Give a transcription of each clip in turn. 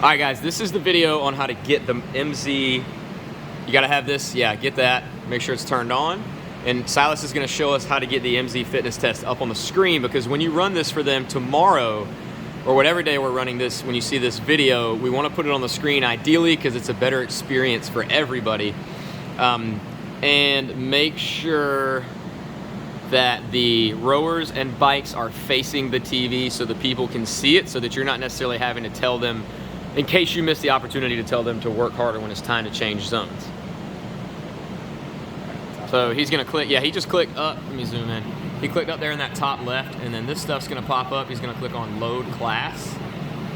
All right, guys, this is the video on how to get the MZ. You gotta have this, yeah, get that. Make sure it's turned on. And Silas is gonna show us how to get the MZ fitness test up on the screen, because when you run this for them tomorrow, or whatever day we're running this, when you see this video, we wanna put it on the screen ideally because it's a better experience for everybody. And make sure that the rowers and bikes are facing the TV so the people can see it, so that you're not necessarily having to tell them, in case you miss the opportunity to tell them to work harder when it's time to change zones. So he's gonna click, yeah, he just clicked up, let me zoom in. He clicked up there in that top left, and then this stuff's gonna pop up. He's gonna click on load class.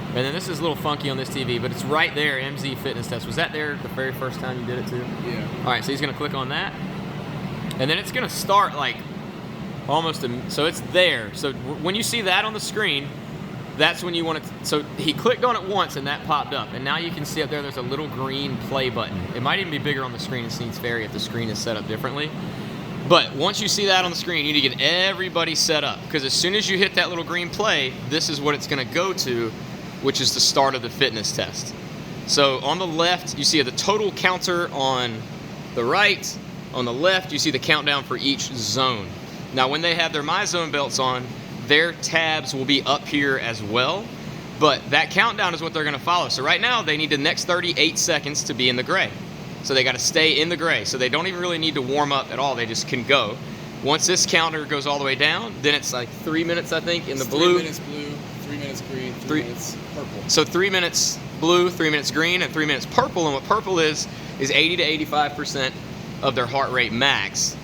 And then this is a little funky on this TV, but it's right there, MZ fitness test. Was that there the very first time you did it too? Yeah. All right, so he's gonna click on that. And then it's gonna start like almost, so it's there. So when you see that on the screen, that's when you want to, so he clicked on it once and that popped up. And now you can see up there, there's a little green play button. It might even be bigger on the screen in Sneaks Ferry if the screen is set up differently. But once you see that on the screen, you need to get everybody set up, because as soon as you hit that little green play, this is what it's gonna go to, which is the start of the fitness test. So on the left, you see the total counter on the right. On the left, you see the countdown for each zone. Now, when they have their MyZone belts on, their tabs will be up here as well, but that countdown is what they're gonna follow. So right now, they need the next 38 seconds to be in the gray. So they gotta stay in the gray. So they don't even really need to warm up at all, they just can go. Once this counter goes all the way down, then it's like 3 minutes, I think, in the blue. 3 minutes blue, 3 minutes green, 3 minutes purple. So 3 minutes blue, 3 minutes green, and 3 minutes purple. And what purple is 80 to 85% of their heart rate max.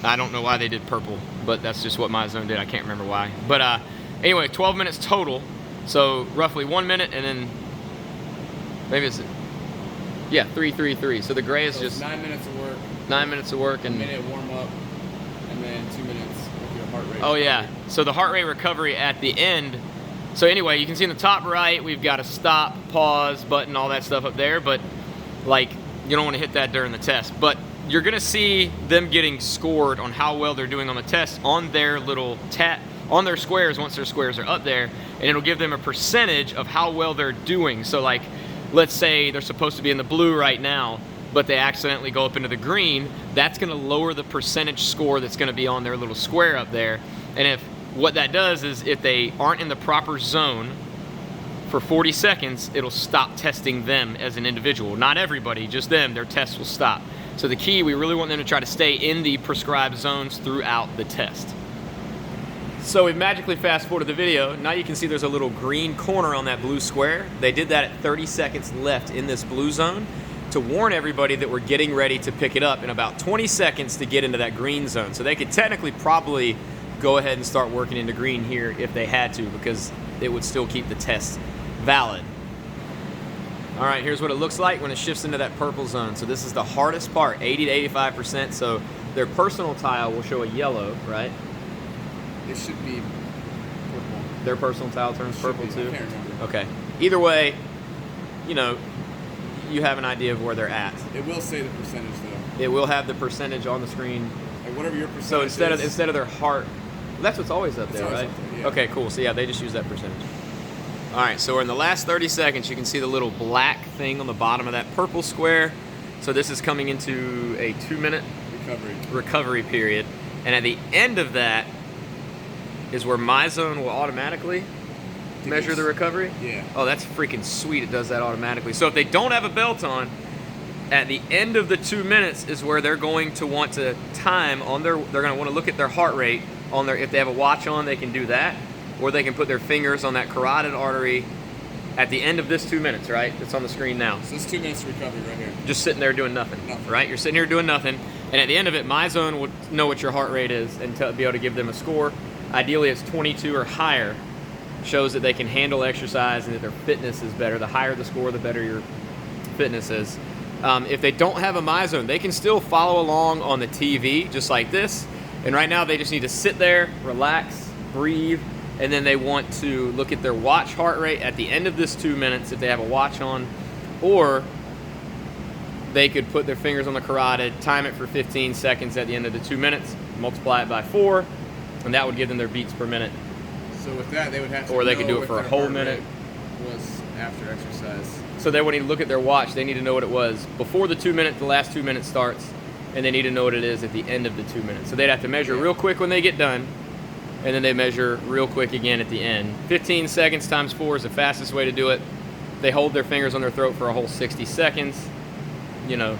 I don't know why they did purple, but that's just what MyZone did. I can't remember why. But anyway, 12 minutes total. So roughly 1 minute, and then maybe it's, yeah, 3, 3, 3. So the gray is just 9 minutes of work. 9 minutes of work, and 1 minute warm up, and then 2 minutes with your heart rate. Oh yeah, so the heart rate recovery at the end. So anyway, you can see in the top right, we've got a stop, pause button, all that stuff up there, but like, you don't want to hit that during the test. But you're gonna see them getting scored on how well they're doing on the test on their little on their squares once their squares are up there, and it'll give them a percentage of how well they're doing. So like, let's say they're supposed to be in the blue right now, but they accidentally go up into the green, that's gonna lower the percentage score that's gonna be on their little square up there. And if what that does is, if they aren't in the proper zone for 40 seconds, it'll stop testing them as an individual. Not everybody, just them, their test will stop. So the key, we really want them to try to stay in the prescribed zones throughout the test. So we've magically fast forwarded the video. Now you can see there's a little green corner on that blue square. They did that at 30 seconds left in this blue zone to warn everybody that we're getting ready to pick it up in about 20 seconds to get into that green zone. So they could technically probably go ahead and start working into green here if they had to, because it would still keep the test valid. All right, here's what it looks like when it shifts into that purple zone. So this is the hardest part, 80 to 85%. So their personal tile will show a yellow, right? It should be purple. Their personal tile turns purple too? I can't remember. Okay. Either way, you know, you have an idea of where they're at. It will say the percentage though. It will have the percentage on the screen. Like whatever your percentage So instead is, of their heart, that's what's always up there, always right? up there, yeah. Okay, cool. So yeah, they just use that percentage. All right, so we're in the last 30 seconds. You can see the little black thing on the bottom of that purple square. So this is coming into a 2 minute recovery period. And at the end of that is where MyZone will automatically measure the recovery. Yeah. Oh, that's freaking sweet. It does that automatically. So if they don't have a belt on, at the end of the 2 minutes is where they're going to want to time on their, they're going to want to look at their heart rate on their, if they have a watch on, they can do that. Or they can put their fingers on that carotid artery at the end of this 2 minutes, right? It's on the screen now. So it's 2 minutes recovery right here. Just sitting there doing nothing, right? You're sitting here doing nothing. And at the end of it, MyZone will know what your heart rate is and be able to give them a score. Ideally, it's 22 or higher. Shows that they can handle exercise and that their fitness is better. The higher the score, the better your fitness is. If they don't have a MyZone, they can still follow along on the TV, just like this. And right now, they just need to sit there, relax, breathe, and then they want to look at their watch heart rate at the end of this 2 minutes if they have a watch on, or they could put their fingers on the carotid, time it for 15 seconds at the end of the 2 minutes, multiply it by 4, and that would give them their beats per minute. So with that, they would have to Or they know could do it what for a their whole heart minute. rate was after exercise. So they, when you look at their watch, they need to know what it was before the last 2 minutes starts, and they need to know what it is at the end of the 2 minutes. So they'd have to measure real quick when they get done, and then they measure real quick again at the end. 15 seconds times 4 is the fastest way to do it. They hold their fingers on their throat for a whole 60 seconds. You know,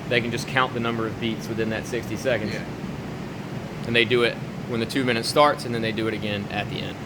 they can just count the number of beats within that 60 seconds. Yeah. And they do it when the 2 minutes starts, and then they do it again at the end.